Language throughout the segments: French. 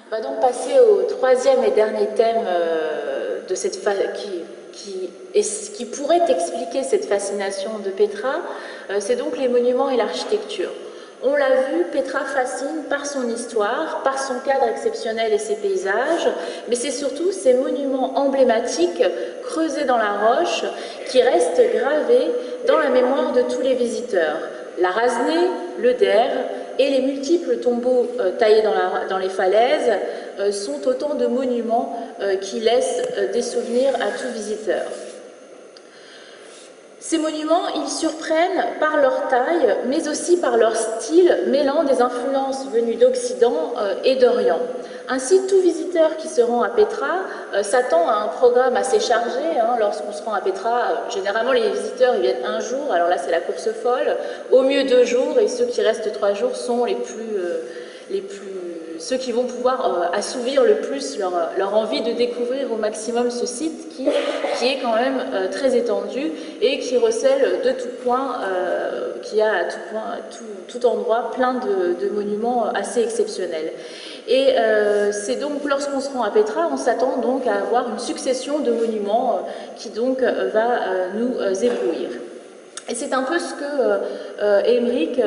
On va donc passer au troisième et dernier thème de cette qui pourrait expliquer cette fascination de Petra, c'est donc les monuments et l'architecture. On l'a vu, Petra fascine par son histoire, par son cadre exceptionnel et ses paysages, mais c'est surtout ces monuments emblématiques creusés dans la roche qui restent gravés dans la mémoire de tous les visiteurs. La Rasnée, le Der et les multiples tombeaux taillés dans les falaises sont autant de monuments qui laissent des souvenirs à tout visiteur. Ces monuments, ils surprennent par leur taille, mais aussi par leur style, mêlant des influences venues d'Occident et d'Orient. Ainsi, tout visiteur qui se rend à Petra s'attend à un programme assez chargé. Lorsqu'on se rend à Petra, généralement les visiteurs ils viennent un jour, alors là c'est la course folle, au mieux 2 jours, et ceux qui restent 3 jours sont ceux qui vont pouvoir assouvir le plus leur envie de découvrir au maximum ce site qui est quand même très étendu et qui recèle de tout point, qui a à tout endroit plein de monuments assez exceptionnels. Et c'est donc lorsqu'on se rend à Petra, on s'attend donc à avoir une succession de monuments qui donc va nous éblouir. Et c'est un peu ce que Émeric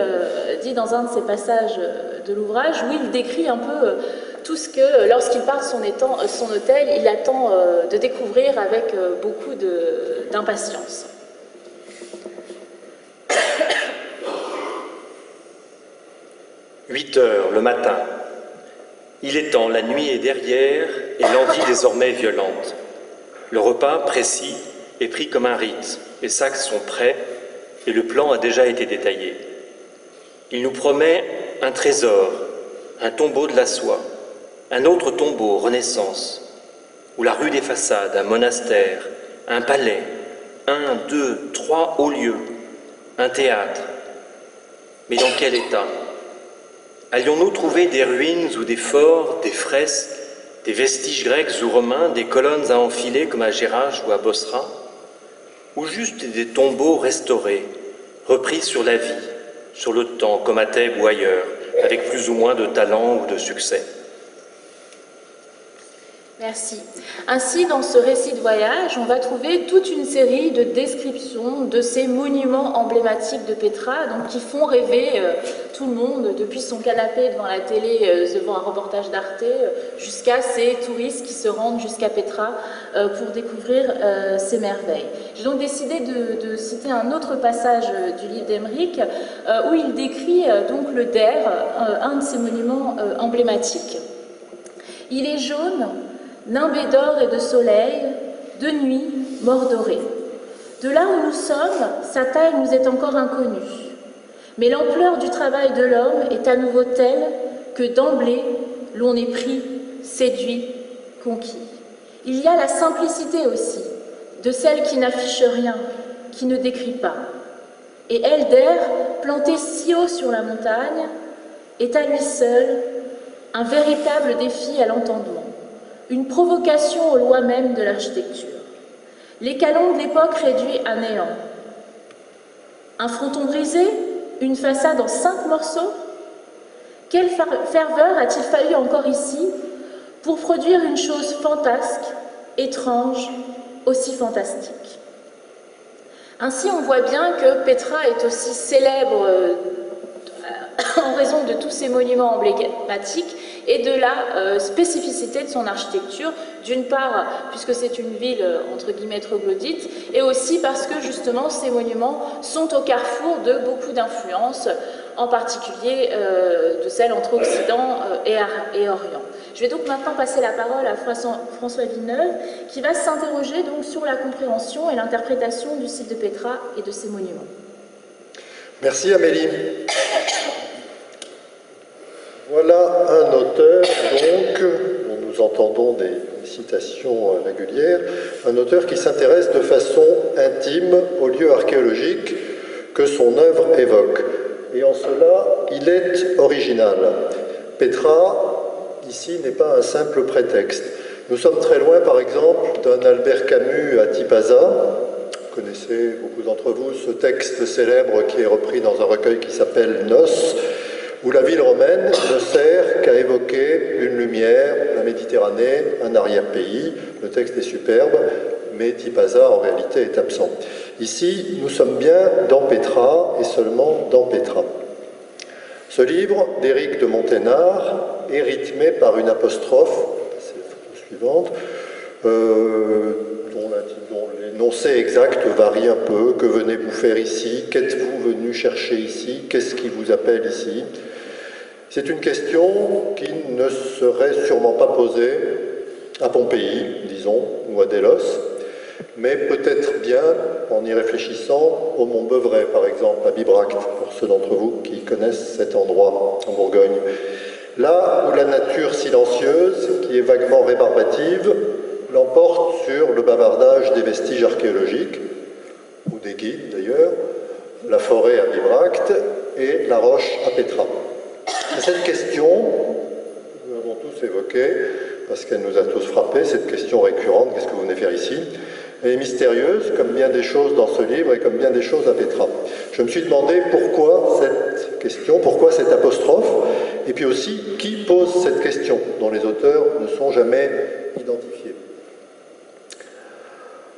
dit dans un de ses passages de l'ouvrage, où il décrit un peu tout ce que, lorsqu'il part de son hôtel, il attend de découvrir avec beaucoup d'impatience. « 8 heures le matin. Il est temps, la nuit est derrière et l'envie désormais violente. Le repas, précis, est pris comme un rite. Les sacs sont prêts et le plan a déjà été détaillé. Il nous promet un trésor, un tombeau de la soie, un autre tombeau, Renaissance, ou la rue des façades, un monastère, un palais, 1, 2, 3 hauts lieux, un théâtre. Mais dans quel état ? Allions-nous trouver des ruines ou des forts, des fresques, des vestiges grecs ou romains, des colonnes à enfiler comme à Gérard ou à Bosra, ou juste des tombeaux restaurés, repris sur la vie, sur le temps, comme à Thèbes ou ailleurs, avec plus ou moins de talent ou de succès. Merci. Ainsi, dans ce récit de voyage, on va trouver toute une série de descriptions de ces monuments emblématiques de Petra, donc qui font rêver tout le monde, depuis son canapé devant la télé, devant un reportage d'Arte, jusqu'à ces touristes qui se rendent jusqu'à Petra pour découvrir ces merveilles. J'ai donc décidé de citer un autre passage du livre d'Émeric, où il décrit donc le Der, un de ces monuments emblématiques. Il est jaune, nimbé d'or et de soleil, de nuit, mordoré. De là où nous sommes, sa taille nous est encore inconnue. Mais l'ampleur du travail de l'homme est à nouveau telle que d'emblée, l'on est pris, séduit, conquis. Il y a la simplicité aussi, de celle qui n'affiche rien, qui ne décrit pas. Et Elder, planté si haut sur la montagne, est à lui seul un véritable défi à l'entendement. Une provocation aux lois mêmes de l'architecture. Les canons de l'époque réduits à néant. Un fronton brisé, une façade en 5 morceaux. Quelle ferveur a-t-il fallu encore ici pour produire une chose fantasque, étrange, aussi fantastique? Ainsi, on voit bien que Petra est aussi célèbre en raison de tous ces monuments emblématiques et de la spécificité de son architecture, d'une part puisque c'est une ville entre guillemets troglodyte, et aussi parce que justement ces monuments sont au carrefour de beaucoup d'influences, en particulier de celles entre Occident et Orient. Je vais donc maintenant passer la parole à François Villeneuve, qui va s'interroger donc sur la compréhension et l'interprétation du site de Petra et de ses monuments. Merci Amélie. Voilà un auteur, donc, dont nous entendons des citations régulières, un auteur qui s'intéresse de façon intime aux lieux archéologiques que son œuvre évoque. Et en cela, il est original. Petra, ici, n'est pas un simple prétexte. Nous sommes très loin, par exemple, d'un Albert Camus à Tipaza. Vous connaissez, beaucoup d'entre vous, ce texte célèbre qui est repris dans un recueil qui s'appelle « Noces », où la ville romaine ne sert qu'à évoquer une lumière, la Méditerranée, un arrière-pays. Le texte est superbe, mais Tipaza, en réalité, est absent. Ici, nous sommes bien dans Pétra, et seulement dans Pétra. Ce livre d'Éric de Monténard est rythmé par une apostrophe, c'est la photo suivante, dont l'énoncé exact varie un peu. Que venez-vous faire ici? Qu'êtes-vous venu chercher ici? Qu'est-ce qui vous appelle ici? C'est une question qui ne serait sûrement pas posée à Pompéi, disons, ou à Délos, mais peut-être bien, en y réfléchissant, au Mont-Beuvray, par exemple, à Bibracte, pour ceux d'entre vous qui connaissent cet endroit en Bourgogne. Là où la nature silencieuse, qui est vaguement rébarbative, l'emporte sur le bavardage des vestiges archéologiques, ou des guides d'ailleurs, la forêt à Bibracte et la roche à Pétra. Et cette question, nous l'avons tous évoquée, parce qu'elle nous a tous frappés, cette question récurrente, qu'est-ce que vous venez faire ici? Elle est mystérieuse, comme bien des choses dans ce livre et comme bien des choses à Pétra. Je me suis demandé pourquoi cette question, pourquoi cette apostrophe, et puis aussi qui pose cette question, dont les auteurs ne sont jamais identifiés.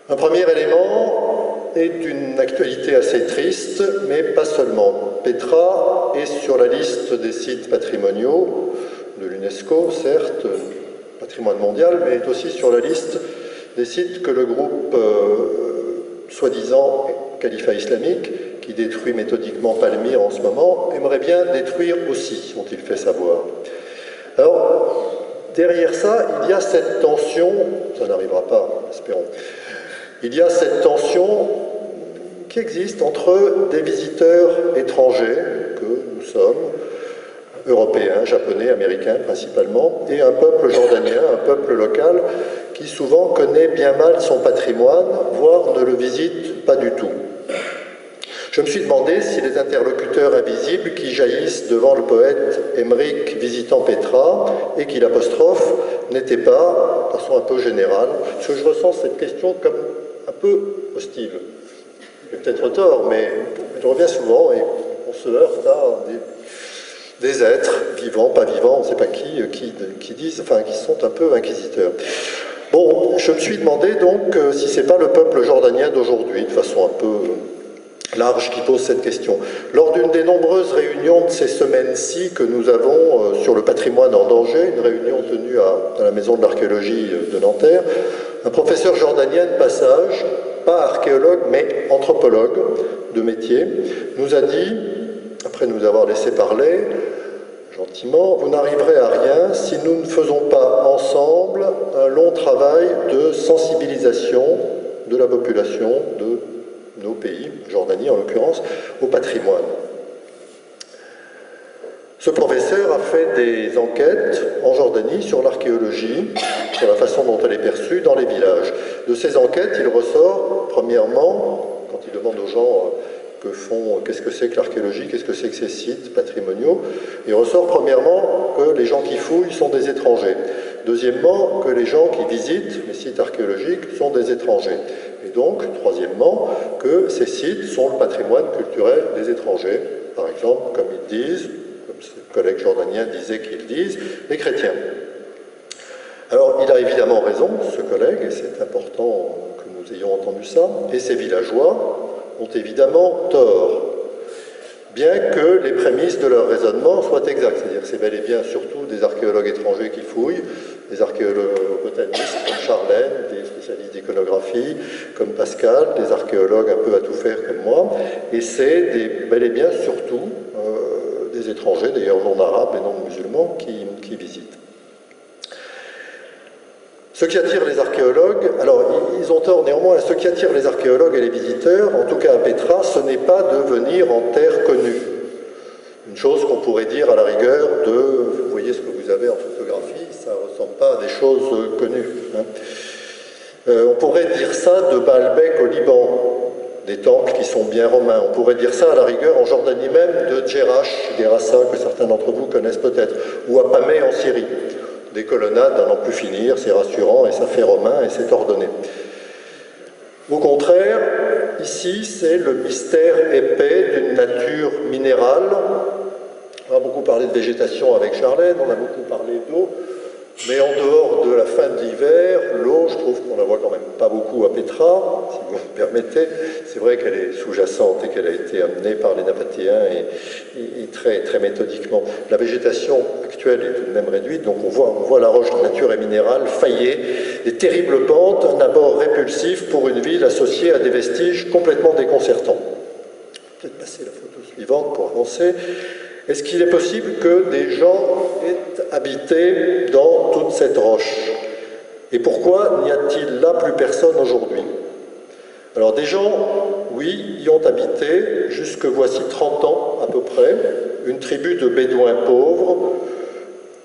Un premier élément est d'une actualité assez triste, mais pas seulement. Pétra est sur la liste des sites patrimoniaux de l'UNESCO, certes, patrimoine mondial, mais est aussi sur la liste des sites que le groupe soi-disant califat islamique, qui détruit méthodiquement Palmyre en ce moment, aimerait bien détruire aussi, ont-ils fait savoir. Alors, derrière ça, il y a cette tension, ça n'arrivera pas, espérons, il y a cette tension qui existe entre des visiteurs étrangers, que nous sommes, européens, japonais, américains principalement, et un peuple jordanien, un peuple local, qui souvent connaît bien mal son patrimoine, voire ne le visite pas du tout. Je me suis demandé si les interlocuteurs invisibles qui jaillissent devant le poète Émeric visitant Pétra et qui l'apostrophe n'étaient pas, de façon un peu générale, parce que je ressens cette question comme un peu hostile. J'ai peut-être tort, mais elle revient souvent et on se heurte à des êtres vivants, pas vivants, on ne sait pas qui disent, enfin qui sont un peu inquisiteurs. Bon, je me suis demandé donc si c'est pas le peuple jordanien d'aujourd'hui, de façon un peu large, qui pose cette question. Lors d'une des nombreuses réunions de ces semaines-ci que nous avons sur le patrimoine en danger, une réunion tenue à la Maison de l'Archéologie de Nanterre, un professeur jordanien de passage, pas archéologue mais anthropologue de métier, nous a dit, après nous avoir laissé parler, gentiment, vous n'arriverez à rien si nous ne faisons pas ensemble un long travail de sensibilisation de la population de nos pays, Jordanie en l'occurrence, au patrimoine. Ce professeur a fait des enquêtes en Jordanie sur l'archéologie, sur la façon dont elle est perçue dans les villages. De ces enquêtes, il ressort, premièrement, quand il demande aux gens qu'est-ce que c'est que l'archéologie, qu'est-ce que c'est que ces sites patrimoniaux, il ressort premièrement que les gens qui fouillent sont des étrangers. Deuxièmement, que les gens qui visitent les sites archéologiques sont des étrangers. Et donc, troisièmement, que ces sites sont le patrimoine culturel des étrangers. Par exemple, comme ils disent, comme ce collègue jordanien disait qu'ils disent, les chrétiens. Alors, il a évidemment raison, ce collègue, et c'est important que nous ayons entendu ça, et ces villageois ont évidemment tort, bien que les prémices de leur raisonnement soient exactes. C'est-à-dire que c'est bel et bien surtout des archéologues étrangers qui fouillent, des archéologues botanistes comme Charlène, des spécialistes d'iconographie comme Pascal, des archéologues un peu à tout faire comme moi, et c'est bel et bien surtout des étrangers, d'ailleurs non arabes et non musulmans, qui visitent. Ce qui attire les archéologues, alors ils ont tort néanmoins, ce qui attire les archéologues et les visiteurs, en tout cas à Pétra, ce n'est pas de venir en terre connue. Une chose qu'on pourrait dire à la rigueur de, vous voyez ce que vous avez en photographie, ça ne ressemble pas à des choses connues. Hein. On pourrait dire ça de Baalbek au Liban, des temples qui sont bien romains. On pourrait dire ça à la rigueur en Jordanie même de Djerach, Gerasa, que certains d'entre vous connaissent peut-être, ou à Pamé en Syrie. Des colonnades à n'en plus finir, c'est rassurant et ça fait romain et c'est ordonné. Au contraire, ici c'est le mystère épais d'une nature minérale, On a beaucoup parlé de végétation avec Charlène, on a beaucoup parlé d'eau, mais en dehors de la fin de l'hiver, l'eau, je trouve qu'on la voit quand même pas beaucoup à Petra, si vous me permettez. C'est vrai qu'elle est sous-jacente et qu'elle a été amenée par les Nabatéens et très, très méthodiquement. La végétation actuelle est tout de même réduite, donc on voit la roche de nature et minérale faillée, des terribles pentes, un abord répulsif pour une ville associée à des vestiges complètement déconcertants. Peut-être passer la photo suivante pour avancer. Est-ce qu'il est possible que des gens aient habité dans toute cette roche? Et pourquoi n'y a-t-il là plus personne aujourd'hui? Alors des gens, oui, y ont habité jusque voici 30 ans à peu près, une tribu de bédouins pauvres,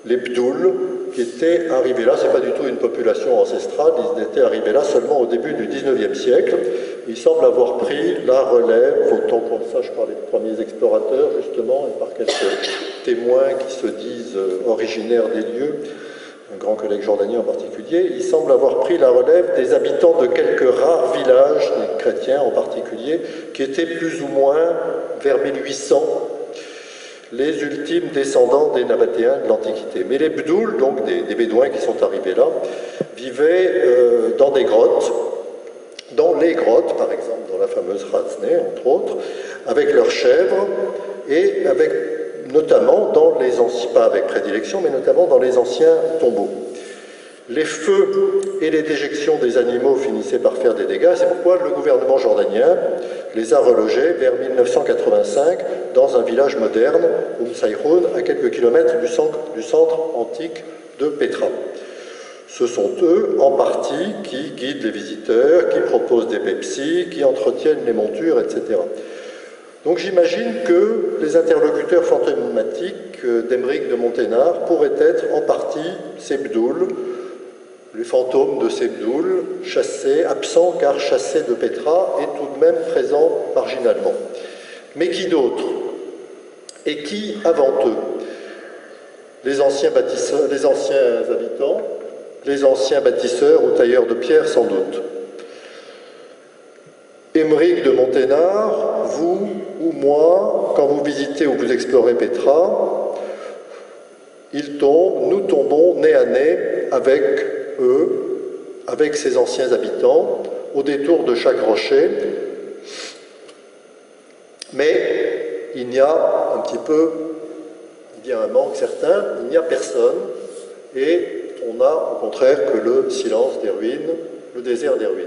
les Bdouls, qui étaient arrivés là. Ce n'est pas du tout une population ancestrale, ils étaient arrivés là seulement au début du 19e siècle. Ils semblent avoir pris la relève, autant qu'on le sache par les premiers explorateurs justement, et par quelques témoins qui se disent originaires des lieux, un grand collègue jordanien en particulier. Ils semblent avoir pris la relève des habitants de quelques rares villages, des chrétiens en particulier, qui étaient plus ou moins vers 1800 les ultimes descendants des Nabatéens de l'Antiquité. Mais les Bdouls, donc des Bédouins qui sont arrivés là, vivaient dans des grottes, dans les grottes, par exemple, dans la fameuse Razné, entre autres, avec leurs chèvres et avec, notamment dans les anciens, pas avec prédilection, mais notamment dans les anciens tombeaux. Les feux et les déjections des animaux finissaient par faire des dégâts, c'est pourquoi le gouvernement jordanien les a relogés vers 1985 dans un village moderne, Sayroun, à quelques kilomètres du centre antique de Petra. Ce sont eux, en partie, qui guident les visiteurs, qui proposent des Pepsi, qui entretiennent les montures, etc. Donc j'imagine que les interlocuteurs fantomatiques d'Aymeric de Monténard pourraient être en partie ces Bdouls, les fantômes de ces Bdouls, chassés, absents car chassés de Petra et tout de même présents marginalement. Mais qui d'autre? Et qui avant eux? Les anciens bâtisseurs, les anciens habitants, les anciens bâtisseurs ou tailleurs de pierre sans doute. Aymeric de Monténard, vous ou moi, quand vous visitez ou vous explorez Petra, nous tombons nez à nez avec eux, avec ces anciens habitants, au détour de chaque rocher. Mais il y a un petit peu, il y a un manque certain, il n'y a personne, et on a au contraire que le silence des ruines, le désert des ruines.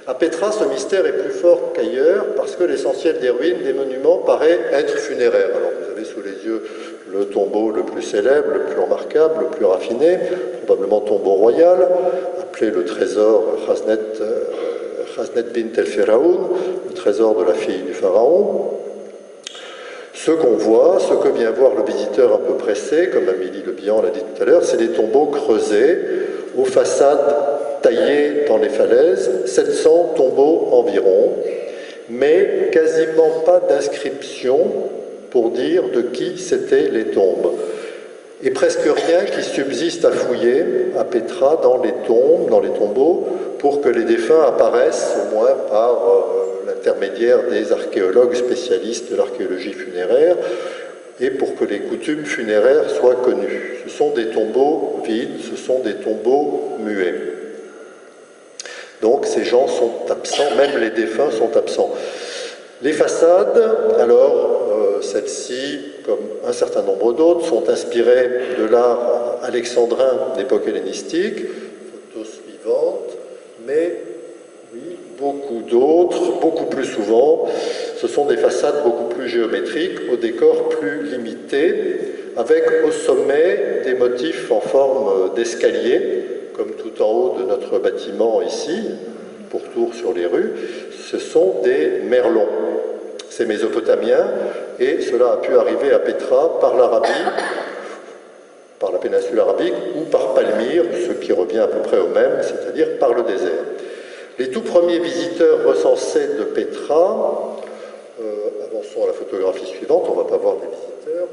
À Petra, ce mystère est plus fort qu'ailleurs parce que l'essentiel des ruines, des monuments, paraît être funéraire. Alors vous avez sous les yeux le tombeau le plus célèbre, le plus remarquable, le plus raffiné, probablement tombeau royal, appelé le trésor Khaznet bint el-Firaoun, le trésor de la fille du pharaon. Ce qu'on voit, ce que vient voir le visiteur un peu pressé, comme Amélie Le Bihan l'a dit tout à l'heure, c'est des tombeaux creusés aux façades taillées dans les falaises, 700 tombeaux environ, mais quasiment pas d'inscription pour dire de qui c'étaient les tombes. Et presque rien qui subsiste à fouiller à Petra dans les tombes, dans les tombeaux, pour que les défunts apparaissent au moins par l'intermédiaire des archéologues spécialistes de l'archéologie funéraire et pour que les coutumes funéraires soient connues. Ce sont des tombeaux vides, ce sont des tombeaux muets. Donc ces gens sont absents, même les défunts sont absents. Les façades, alors celles-ci, comme un certain nombre d'autres, sont inspirées de l'art alexandrin d'époque hellénistique, photo suivante, mais oui, beaucoup d'autres, beaucoup plus souvent, ce sont des façades beaucoup plus géométriques, au décor plus limité, avec au sommet des motifs en forme d'escalier, comme tout en haut de notre bâtiment ici, pourtour sur les rues, ce sont des merlons. C'est mésopotamien, et cela a pu arriver à Petra par l'Arabie, par la péninsule arabique, ou par Palmyre, ce qui revient à peu près au même, c'est-à-dire par le désert. Les tout premiers visiteurs recensés de Petra, avançons à la photographie suivante, on ne va pas voir des visiteurs,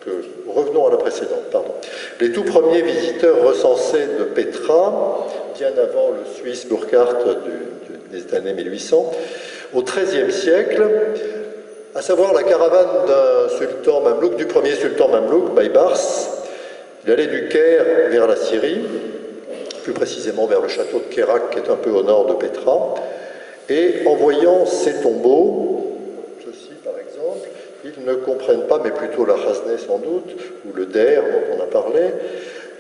donc revenons à la précédente, pardon. Les tout premiers visiteurs recensés de Petra, bien avant le Suisse Burckhardt des années 1800, au XIIIe siècle, à savoir la caravane d'un sultan mamelouk, du premier sultan mamelouk, Baybars. Il allait du Caire vers la Syrie, plus précisément vers le château de Kérak, qui est un peu au nord de Pétra. Et en voyant ces tombeaux, ceci par exemple, ils ne comprennent pas, mais plutôt la Chasneh sans doute, ou le Der dont on a parlé,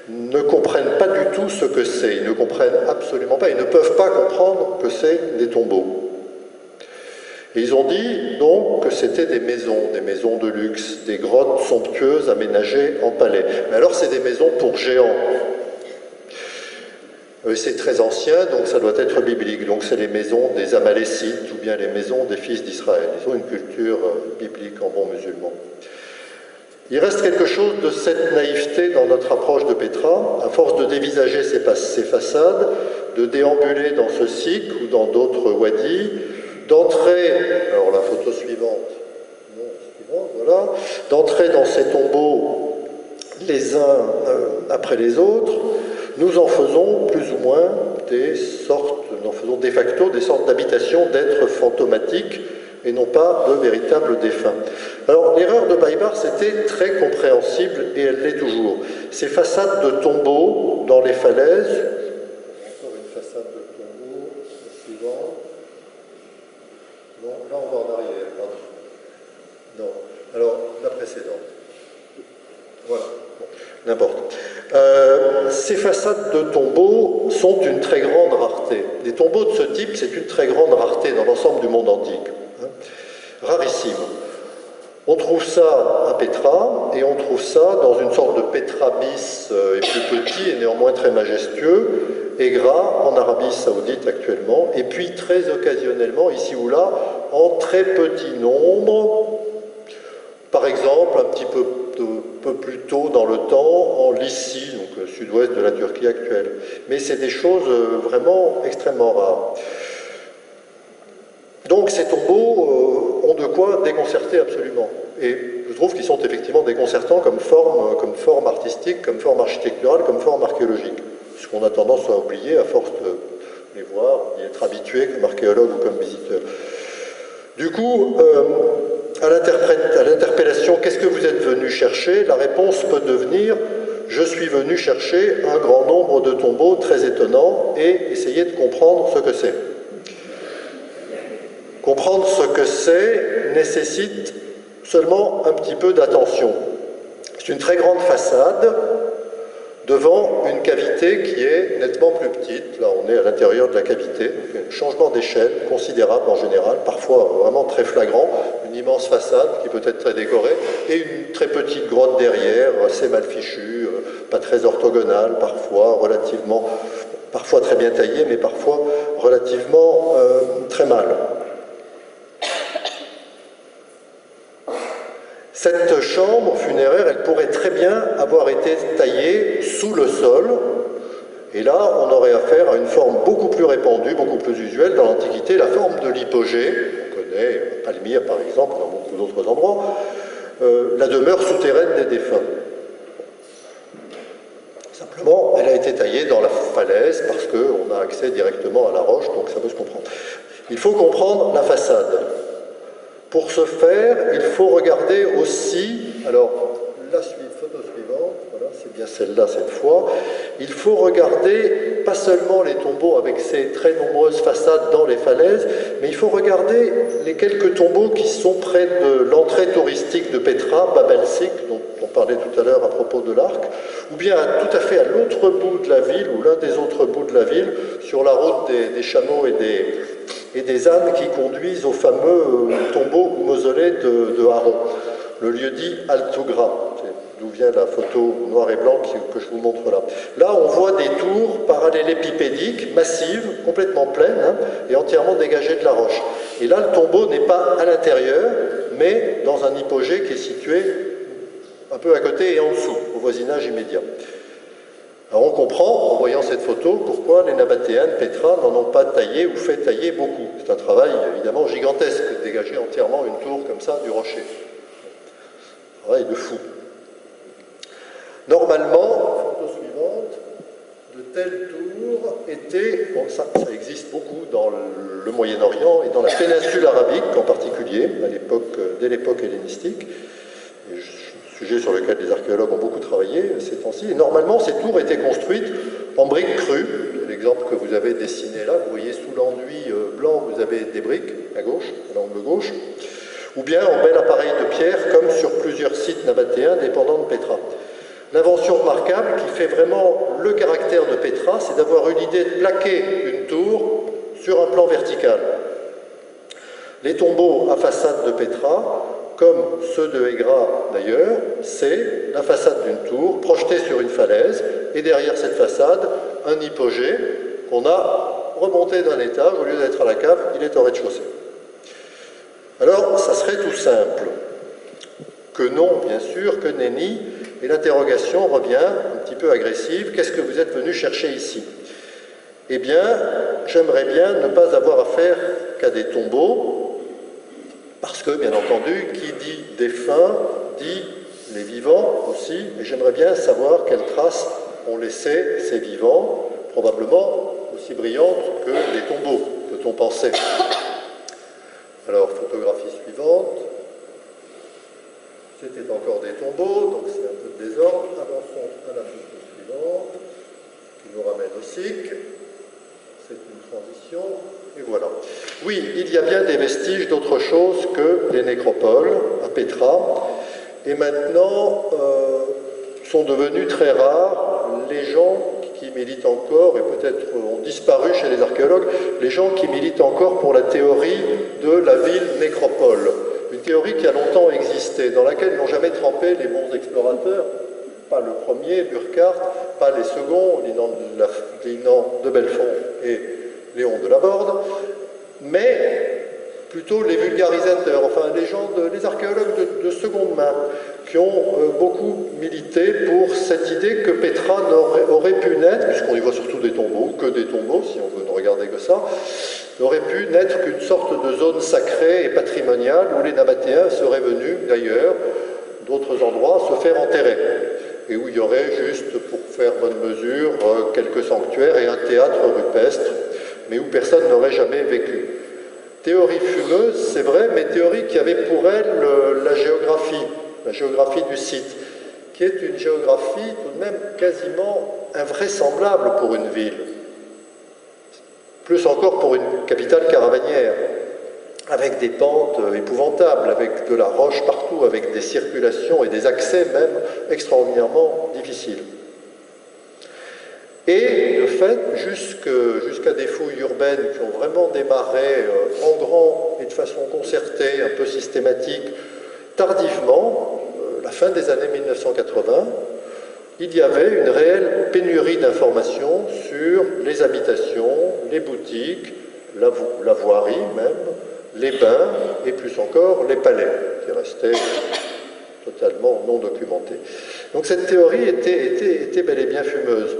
ne comprennent pas du tout ce que c'est. Ils ne comprennent absolument pas, ils ne peuvent pas comprendre que c'est des tombeaux. Et ils ont dit donc que c'était des maisons de luxe, des grottes somptueuses aménagées en palais. Mais alors c'est des maisons pour géants. C'est très ancien, donc ça doit être biblique. Donc c'est les maisons des Amalécites ou bien les maisons des fils d'Israël. Ils ont une culture biblique en bon musulman. Il reste quelque chose de cette naïveté dans notre approche de Pétra, à force de dévisager ces façades, de déambuler dans ce sikh ou dans d'autres wadis, d'entrer, alors la photo suivante, voilà, d'entrer dans ces tombeaux les uns après les autres. Nous en faisons plus ou moins nous en faisons de facto des sortes d'habitations d'êtres fantomatiques et non pas de véritables défunts. Alors l'erreur de Baybars était très compréhensible et elle l'est toujours. Ces façades de tombeaux dans les falaises, encore une façade de tombeau, la suivante. Non, là on va en arrière, pardon. Non, alors la précédente. Voilà, bon, n'importe. Ces façades de tombeaux sont d'une très grande rareté. Des tombeaux de ce type, c'est une très grande rareté dans l'ensemble du monde antique. Rarissime. On trouve ça à Pétra, et on trouve ça dans une sorte de Pétra bis et plus petit, et néanmoins très majestueux, Egra, en Arabie Saoudite actuellement, et puis très occasionnellement, ici ou là, en très petit nombre, par exemple, un petit peu plus tôt dans le temps, en Lycie, donc sud-ouest de la Turquie actuelle. Mais c'est des choses vraiment extrêmement rares. Donc ces tombeaux ont de quoi déconcerter absolument. Et je trouve qu'ils sont effectivement déconcertants comme forme artistique, comme forme architecturale, comme forme archéologique. Ce qu'on a tendance à oublier à force de les voir, d'y être habitué comme archéologue ou comme visiteur. Du coup, à l'interpellation « Qu'est-ce que vous êtes venu chercher ?», la réponse peut devenir « Je suis venu chercher un grand nombre de tombeaux très étonnants et essayer de comprendre ce que c'est ». Comprendre ce que c'est nécessite seulement un petit peu d'attention. C'est une très grande façade devant une cavité qui est nettement plus petite. Là, on est à l'intérieur de la cavité. Un changement d'échelle considérable en général, parfois vraiment très flagrant. Une immense façade qui peut être très décorée et une très petite grotte derrière, assez mal fichue, pas très orthogonale, parfois très bien taillée, mais parfois relativement très mal. Cette chambre funéraire, elle pourrait très bien avoir été taillée sous le sol, et là, on aurait affaire à une forme beaucoup plus répandue, beaucoup plus usuelle dans l'Antiquité, la forme de l'hypogée. On connaît Palmyre, par exemple, dans beaucoup d'autres endroits, la demeure souterraine des défunts. Simplement, elle a été taillée dans la falaise parce qu'on a accès directement à la roche, donc ça peut se comprendre. Il faut comprendre la façade. Pour ce faire, il faut regarder aussi, alors la photo suivante, voilà, c'est bien celle-là cette fois, il faut regarder pas seulement les tombeaux avec ces très nombreuses façades dans les falaises, mais il faut regarder les quelques tombeaux qui sont près de l'entrée touristique de Pétra, Bab el-Sik, dont on parlait tout à l'heure à propos de l'arc, ou bien tout à fait à l'autre bout de la ville, ou l'un des autres bouts de la ville, sur la route des chameaux et des ânes qui conduisent au fameux tombeau ou mausolée de Haron, le lieu dit Al-Tougra, d'où vient la photo noir et blanc que je vous montre là. Là, on voit des tours parallélépipédiques, massives, complètement pleines, et entièrement dégagées de la roche. Et là, le tombeau n'est pas à l'intérieur, mais dans un hypogée qui est situé un peu à côté et en dessous, au voisinage immédiat. Alors on comprend, en voyant cette photo, pourquoi les Nabatéens de Pétra n'en ont pas taillé ou fait tailler beaucoup. C'est un travail évidemment gigantesque, de dégager entièrement une tour comme ça du rocher. Un travail de fou. Normalement, photo suivante, de telles tours étaient, bon, ça existe beaucoup dans le Moyen-Orient et dans la péninsule arabique en particulier, dès l'époque hellénistique, sujet sur lequel les archéologues ont beaucoup travaillé ces temps-ci. Et normalement, ces tours étaient construites en briques crues. L'exemple que vous avez dessiné là, vous voyez sous l'enduit blanc, vous avez des briques à gauche, à l'angle gauche, ou bien en bel appareil de pierre, comme sur plusieurs sites nabatéens dépendant de Pétra. L'invention remarquable qui fait vraiment le caractère de Pétra, c'est d'avoir eu l'idée de plaquer une tour sur un plan vertical. Les tombeaux à façade de Pétra, comme ceux de Hégra d'ailleurs, c'est la façade d'une tour projetée sur une falaise, et derrière cette façade, un hypogée qu'on a remonté d'un étage, au lieu d'être à la cave, il est au rez-de-chaussée. Alors, ça serait tout simple. Que non, bien sûr, que nenni, et l'interrogation revient un petit peu agressive, qu'est-ce que vous êtes venu chercher ici? Eh bien, j'aimerais bien ne pas avoir affaire qu'à des tombeaux, parce que, bien entendu, qui dit défunt, dit les vivants aussi, et j'aimerais bien savoir quelles traces ont laissé ces vivants, probablement aussi brillantes que les tombeaux, peut-on penser. Alors, photographie suivante. C'était encore des tombeaux, donc c'est un peu de désordre. Avançons à la photo suivante, qui nous ramène au SIC. C'est une transition, et voilà. Oui, il y a bien des vestiges d'autre chose que les nécropoles à Pétra, et maintenant sont devenus très rares les gens qui militent encore, et peut-être ont disparu chez les archéologues, les gens qui militent encore pour la théorie de la ville nécropole. Une théorie qui a longtemps existé, dans laquelle n'ont jamais trempé les bons explorateurs, pas le premier, Burckhardt, pas les seconds, Linan de Belfond et Léon de Laborde, mais plutôt les vulgarisateurs, enfin les archéologues de seconde main, qui ont beaucoup milité pour cette idée que Pétra aurait pu naître, puisqu'on y voit surtout des tombeaux, que des tombeaux, si on veut ne regarder que ça, n'aurait pu n'être qu'une sorte de zone sacrée et patrimoniale où les Nabatéens seraient venus, d'ailleurs, d'autres endroits, se faire enterrer. Et où il y aurait juste, pour faire bonne mesure, quelques sanctuaires et un théâtre rupestre, mais où personne n'aurait jamais vécu. Théorie fumeuse, c'est vrai, mais théorie qui avait pour elle la géographie du site, qui est une géographie tout de même quasiment invraisemblable pour une ville. Plus encore pour une capitale caravanière, avec des pentes épouvantables, avec de la roche partout, avec des circulations et des accès même extraordinairement difficiles. Et de fait, jusqu'à des fouilles urbaines qui ont vraiment démarré en grand et de façon concertée, un peu systématique, tardivement, la fin des années 1980, il y avait une réelle pénurie d'informations sur les habitations, les boutiques, la voirie même, les bains et plus encore les palais, qui restaient totalement non documentés. Donc cette théorie était bel et bien fumeuse.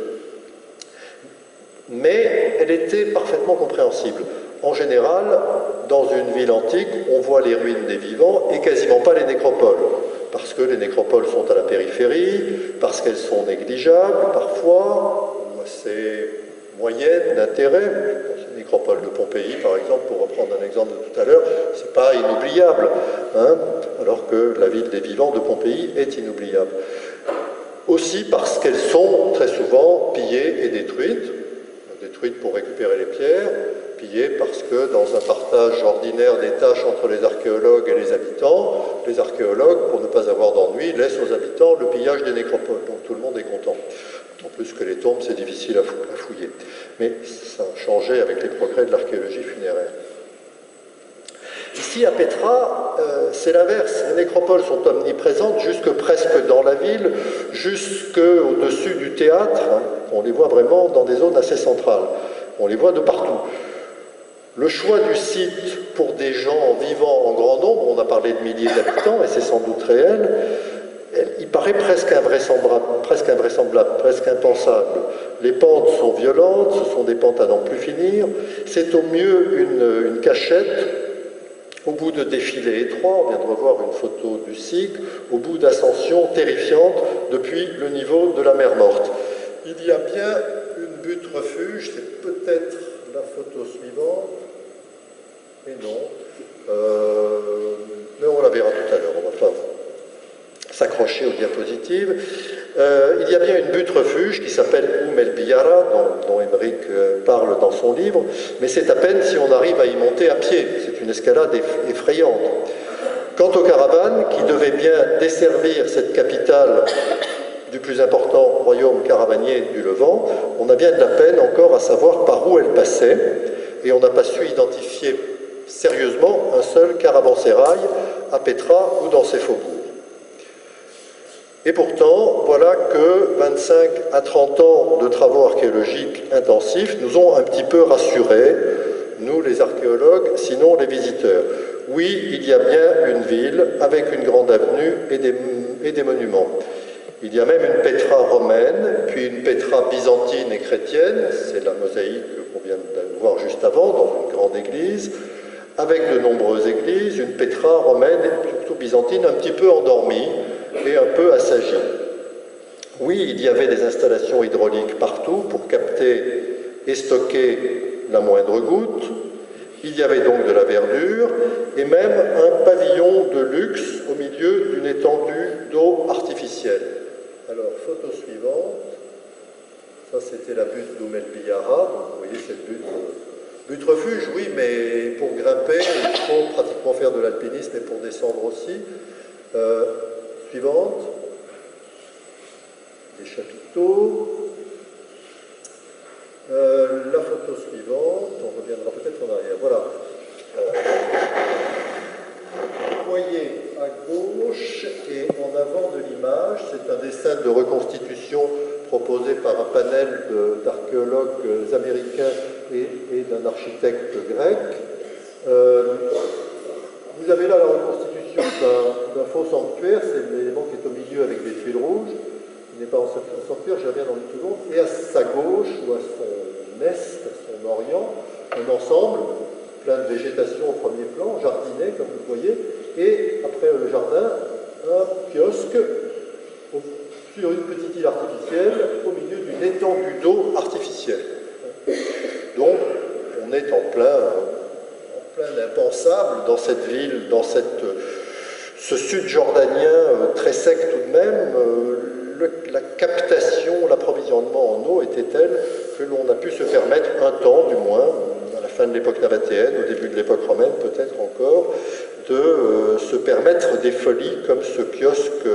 Mais elle était parfaitement compréhensible. En général, dans une ville antique, on voit les ruines des vivants et quasiment pas les nécropoles. Parce que les nécropoles sont à la périphérie, parce qu'elles sont négligeables parfois, ou assez moyennes d'intérêt. La nécropole de Pompéi, par exemple, pour reprendre un exemple de tout à l'heure, c'est pas inoubliable, hein, alors que la ville des vivants de Pompéi est inoubliable. Aussi parce qu'elles sont très souvent pillées et détruites pour récupérer les pierres, pillées parce que dans un partage ordinaire des tâches entre les archéologues et les archéologues, pour ne pas avoir d'ennui, laissent aux habitants le pillage des nécropoles. Donc tout le monde est content. En plus que les tombes, c'est difficile à fouiller. Mais ça a changé avec les progrès de l'archéologie funéraire. Ici, à Pétra, c'est l'inverse. Les nécropoles sont omniprésentes, jusque presque dans la ville, jusque au-dessus du théâtre. Hein. On les voit vraiment dans des zones assez centrales. On les voit de partout. Le choix du site pour des gens vivant en grand nombre, on a parlé de milliers d'habitants, et c'est sans doute réel, il paraît presque invraisemblable, presque impensable. Les pentes sont violentes, ce sont des pentes à n'en plus finir. C'est au mieux une cachette. Au bout de défilés étroits, on vient de revoir une photo du SIG, au bout d'ascensions terrifiantes depuis le niveau de la mer Morte. Il y a bien butte refuge, c'est peut-être la photo suivante, et non, mais on la verra tout à l'heure, on ne va pas s'accrocher aux diapositives. Il y a bien une butte refuge qui s'appelle El Biyara, dont Émeric parle dans son livre, mais c'est à peine si on arrive à y monter à pied, c'est une escalade effrayante. Quant aux caravanes, qui devaient bien desservir cette capitale du plus important royaume caravanier du Levant, on a bien de la peine encore à savoir par où elles passaient, et on n'a pas su identifier sérieusement un seul caravansérail à Pétra ou dans ses faubourgs. Et pourtant, voilà que 25 à 30 ans de travaux archéologiques intensifs nous ont un petit peu rassurés, nous les archéologues, sinon les visiteurs. Oui, il y a bien une ville avec une grande avenue et des monuments. Il y a même une Pétra romaine, puis une Pétra byzantine et chrétienne, c'est la mosaïque qu'on vient de voir juste avant, dans une grande église, avec de nombreuses églises, une Pétra romaine et surtout byzantine un petit peu endormie et un peu assagie. Oui, il y avait des installations hydrauliques partout pour capter et stocker la moindre goutte. Il y avait donc de la verdure et même un pavillon de luxe au milieu d'une étendue d'eau artificielle. Alors, photo suivante. Ça, c'était la butte d'Oumel Biyara. Donc, vous voyez cette butte refuge, oui, mais pour grimper, il faut pratiquement faire de l'alpinisme et pour descendre aussi. Suivante. Des chapiteaux. La photo suivante, on reviendra peut-être en arrière. Voilà. Vous voyez à gauche et en avant de l'image, c'est un dessin de reconstitution proposé par un panel d'archéologues américains et d'un architecte grec. Vous avez là la reconstitution d'un faux sanctuaire, c'est l'élément qui est au milieu avec des tuiles rouges. Il n'est pas en sanctuaire, j'y reviens dans une seconde, et à sa gauche, ou à son est, à son orient, un ensemble, plein de végétation au premier plan, jardiné, comme vous le voyez, et après le jardin, un kiosque sur une petite île artificielle, au milieu d'une étendue d'eau artificielle. Donc, on est en plein impensable dans cette ville, dans ce sud jordanien très sec tout de même. La captation, l'approvisionnement en eau était tel que l'on a pu se permettre un temps, du moins, à la fin de l'époque nabatéenne, au début de l'époque romaine peut-être encore, de se permettre des folies comme ce kiosque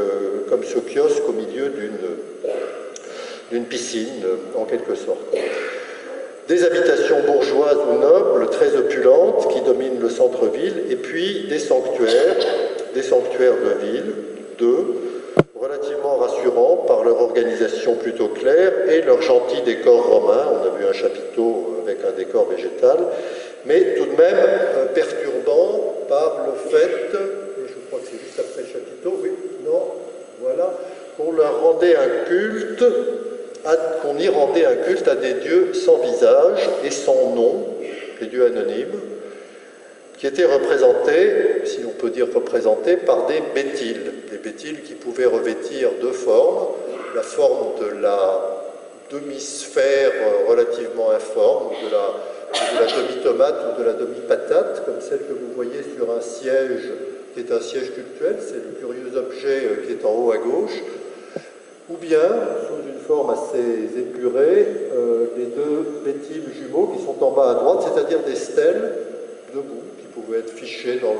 au milieu d'une piscine, en quelque sorte. Des habitations bourgeoises ou nobles, très opulentes, qui dominent le centre-ville, et puis des sanctuaires de ville, relativement rassurants par leur organisation plutôt claire et leur gentil décor romain. On a vu un chapiteau avec un décor végétal, mais tout de même perturbant par le fait, et je crois que c'est juste après le chapiteau, oui, non, voilà, qu'on leur rendait un culte, qu'on y rendait un culte à des dieux sans visage et sans nom, des dieux anonymes, qui étaient représentés, si on peut dire représentés, par des bétiles qui pouvaient revêtir deux formes, la forme de la demi-sphère relativement informe, de la demi-tomate ou de la demi-patate, comme celle que vous voyez sur un siège, qui est un siège cultuel, c'est le curieux objet qui est en haut à gauche, ou bien, sous une forme assez épurée, les deux bétiles jumeaux qui sont en bas à droite, c'est-à-dire des stèles debout, qui pouvaient être fichées dans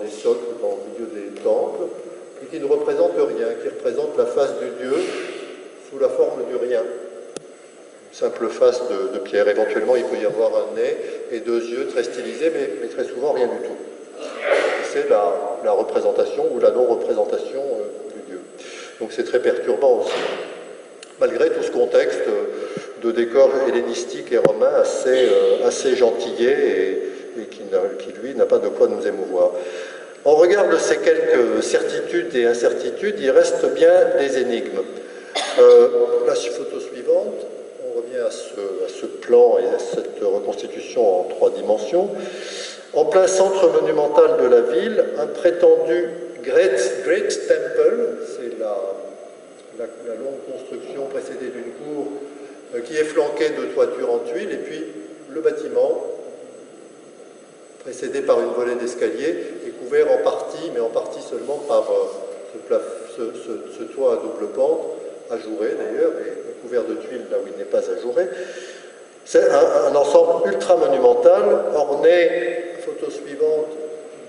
des socles, dans le milieu des temples, et qui ne représentent rien, qui représentent la face du Dieu sous la forme du rien. Une simple face de pierre. Éventuellement, il peut y avoir un nez et deux yeux très stylisés, mais très souvent rien du tout. C'est la représentation ou la non-représentation du Dieu. Donc c'est très perturbant aussi. Malgré tout ce contexte de décor hellénistique et romain assez gentillé et qui, lui, n'a pas de quoi nous émouvoir. En regard de ces quelques certitudes et incertitudes, il reste bien des énigmes. La photo suivante, on revient à ce plan et à cette reconstitution en 3 dimensions. En plein centre monumental de la ville, un prétendu Great Temple, c'est la longue construction précédée d'une cour qui est flanqué de toitures en tuiles, et puis le bâtiment, précédé par une volée d'escalier, est couvert en partie, mais en partie seulement par ce toit à double pente, ajouré d'ailleurs, et couvert de tuiles là où il n'est pas ajouré. C'est un ensemble ultra monumental, orné, photo suivante,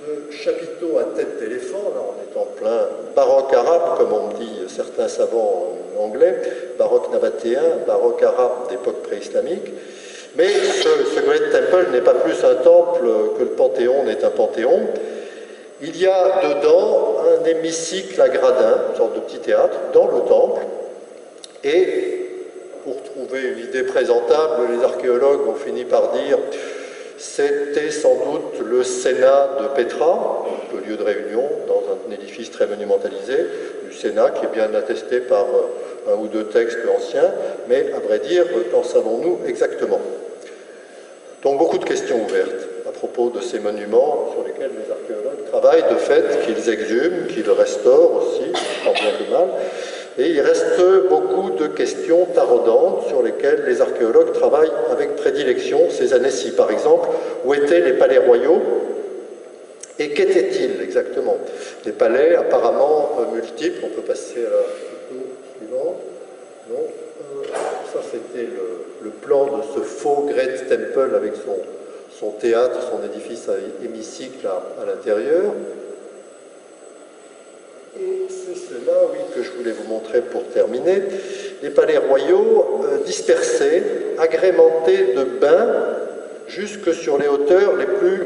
de chapiteaux à tête d'éléphant. Là, on est en plein baroque arabe, comme on dit certains savants anglais, baroque nabatéen, baroque arabe d'époque préislamique. Mais ce Great Temple n'est pas plus un temple que le Panthéon n'est un panthéon. Il y a dedans un hémicycle à gradins, une sorte de petit théâtre, dans le temple. Et pour trouver une idée présentable, les archéologues ont fini par dire c'était sans doute le Sénat de Pétra, le lieu de réunion dans un édifice très monumentalisé, du Sénat qui est bien attesté par un ou deux textes anciens, mais à vrai dire, qu'en savons-nous exactement? Donc beaucoup de questions ouvertes à propos de ces monuments sur lesquels les archéologues travaillent de fait, qu'ils exhument, qu'ils restaurent aussi, tant bien que mal. Et il reste beaucoup de questions taraudantes sur lesquelles les archéologues travaillent avec prédilection ces années-ci. Par exemple, où étaient les palais royaux et qu'étaient-ils exactement? Les palais apparemment multiples, on peut passer à la photo suivante. Non, ça c'était le plan de ce faux Great Temple avec son théâtre, son édifice à hémicycle à l'intérieur. Et c'est cela, oui, que je voulais vous montrer pour terminer. Les palais royaux dispersés, agrémentés de bains jusque sur les hauteurs les plus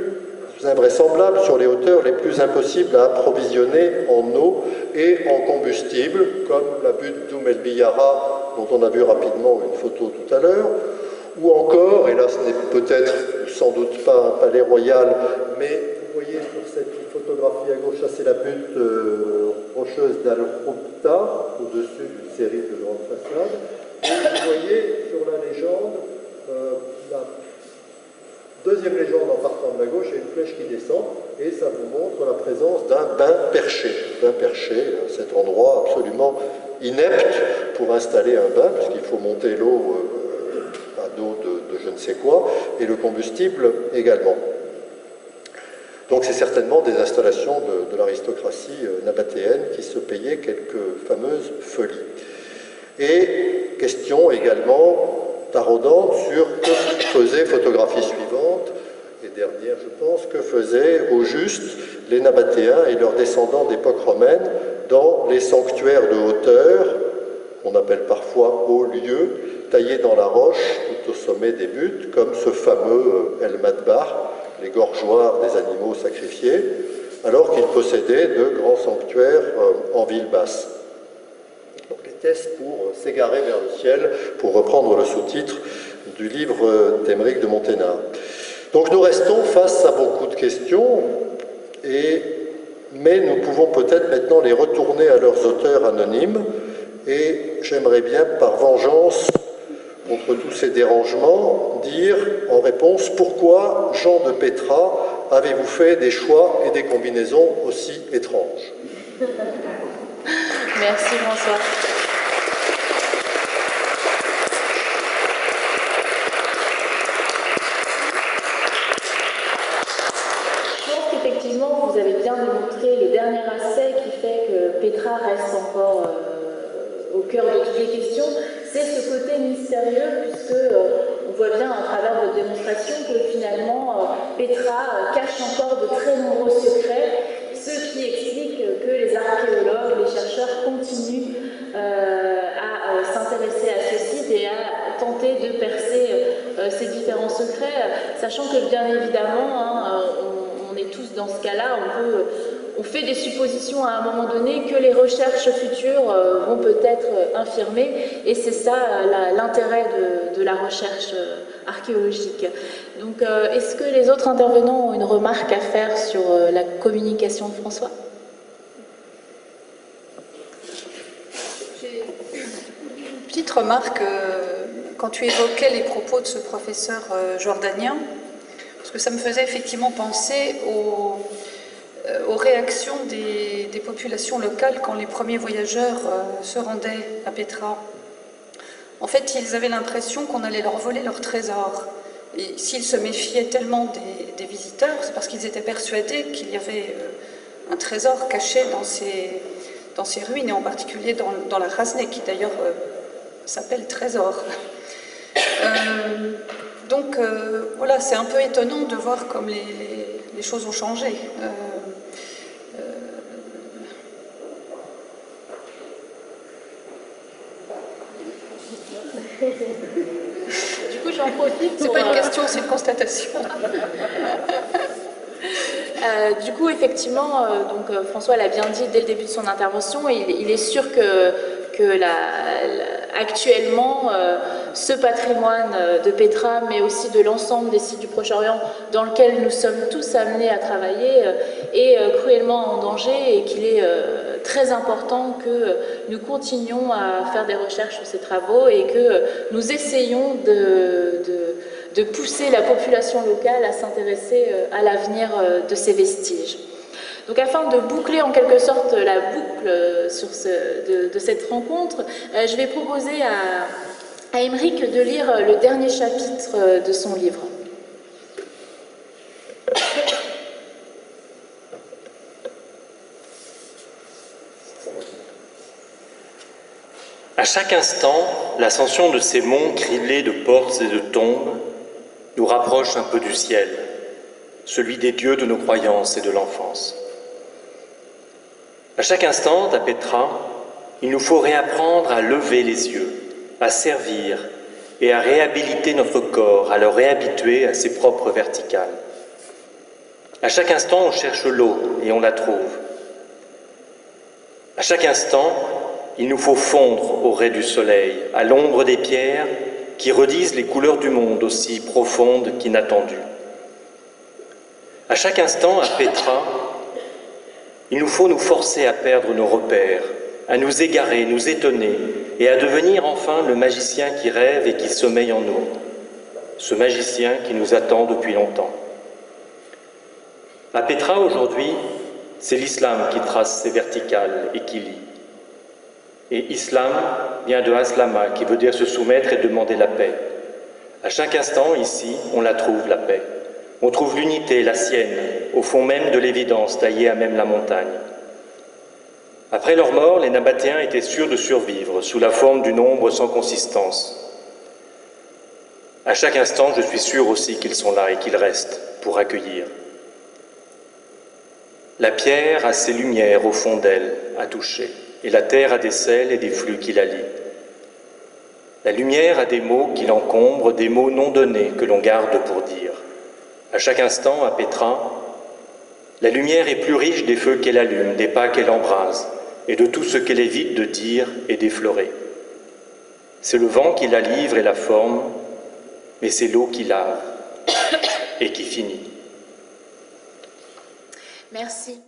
invraisemblables, sur les hauteurs les plus impossibles à approvisionner en eau et en combustible, comme la butte d'Oum El Biyara, dont on a vu rapidement une photo tout à l'heure, ou encore, et là ce n'est peut-être sans doute pas un palais royal, mais vous voyez sur cette photographie à gauche, ça c'est la butte rocheuse d'Al-Roubta, au-dessus d'une série de grandes façades. Et vous voyez sur la légende, la deuxième légende en partant de la gauche, il y a une flèche qui descend, et ça vous montre la présence d'un bain perché. Bain perché, cet endroit absolument inepte pour installer un bain, puisqu'il faut monter l'eau à dos de je ne sais quoi, et le combustible également. Donc c'est certainement des installations de l'aristocratie nabatéenne qui se payaient quelques fameuses folies. Et question également taraudante sur que faisait, photographie suivante, et dernière je pense, que faisaient au juste les Nabatéens et leurs descendants d'époque romaine dans les sanctuaires de hauteur, qu'on appelle parfois hauts lieux, taillés dans la roche tout au sommet des buttes, comme ce fameux El Madbar, les gorgeoirs des animaux sacrifiés, alors qu'ils possédaient de grands sanctuaires en ville basse. Donc était-ce pour s'égarer vers le ciel, pour reprendre le sous-titre du livre d'Aymeric de Monténard. Donc nous restons face à beaucoup de questions, mais nous pouvons peut-être maintenant les retourner à leurs auteurs anonymes, et j'aimerais bien, par vengeance contre tous ces dérangements, dire en réponse pourquoi, Jean de Pétra, avez-vous fait des choix et des combinaisons aussi étranges? Merci François. Je pense qu'effectivement, vous avez bien démontré le dernier aspect qui fait que Pétra reste encore au cœur de toutes les questions, c'est ce côté mystérieux, puisque on voit bien à travers votre démonstration que finalement Pétra cache encore de très nombreux secrets, ce qui explique que les archéologues, les chercheurs continuent à s'intéresser à ce site et à tenter de percer ces différents secrets, sachant que bien évidemment, on est tous dans ce cas-là, on fait des suppositions à un moment donné que les recherches futures vont peut-être infirmer, et c'est ça l'intérêt de la recherche archéologique. Donc, est-ce que les autres intervenants ont une remarque à faire sur la communication de François? J'ai une petite remarque quand tu évoquais les propos de ce professeur jordanien, parce que ça me faisait effectivement penser aux réactions des populations locales quand les premiers voyageurs se rendaient à Pétra. En fait, ils avaient l'impression qu'on allait leur voler leur trésor. Et s'ils se méfiaient tellement des visiteurs, c'est parce qu'ils étaient persuadés qu'il y avait un trésor caché dans ces ruines, et en particulier dans la Rasnée, qui d'ailleurs s'appelle Trésor. Donc voilà, c'est un peu étonnant de voir comme les choses ont changé. Du coup, j'en profite. C'est pas une question, c'est une constatation. Du coup, effectivement, François l'a bien dit dès le début de son intervention, il est sûr que actuellement, ce patrimoine de Petra, mais aussi de l'ensemble des sites du Proche-Orient dans lequel nous sommes tous amenés à travailler, est cruellement en danger, et qu'il est très important que nous continuions à faire des recherches sur ces travaux et que nous essayons de pousser la population locale à s'intéresser à l'avenir de ces vestiges. Donc afin de boucler en quelque sorte la boucle de cette rencontre, je vais proposer à Émeric de lire le dernier chapitre de son livre. À chaque instant, l'ascension de ces monts criblés de portes et de tombes nous rapproche un peu du ciel, celui des dieux de nos croyances et de l'enfance. À chaque instant, à Petra, il nous faut réapprendre à lever les yeux, à servir et à réhabiliter notre corps, à le réhabituer à ses propres verticales. À chaque instant, on cherche l'eau et on la trouve. À chaque instant, il nous faut fondre au ray du soleil, à l'ombre des pierres qui redisent les couleurs du monde aussi profondes qu'inattendues. À chaque instant, à Petra, il nous faut nous forcer à perdre nos repères, à nous égarer, nous étonner, et à devenir enfin le magicien qui rêve et qui sommeille en nous, ce magicien qui nous attend depuis longtemps. À Petra, aujourd'hui, c'est l'islam qui trace ses verticales et qui lit. Et islam vient de aslama, qui veut dire se soumettre et demander la paix. À chaque instant, ici, on la trouve, la paix. On trouve l'unité, la sienne, au fond même de l'évidence, taillée à même la montagne. Après leur mort, les Nabatéens étaient sûrs de survivre, sous la forme d'une ombre sans consistance. À chaque instant, je suis sûr aussi qu'ils sont là et qu'ils restent pour accueillir. La pierre a ses lumières au fond d'elle, à toucher, et la terre a des sels et des flux qui la lient. La lumière a des mots qui l'encombrent, des mots non donnés que l'on garde pour dire. À chaque instant, à Petra, la lumière est plus riche des feux qu'elle allume, des pas qu'elle embrase, et de tout ce qu'elle évite de dire et d'effleurer. C'est le vent qui la livre et la forme, mais c'est l'eau qui lave et qui finit. Merci.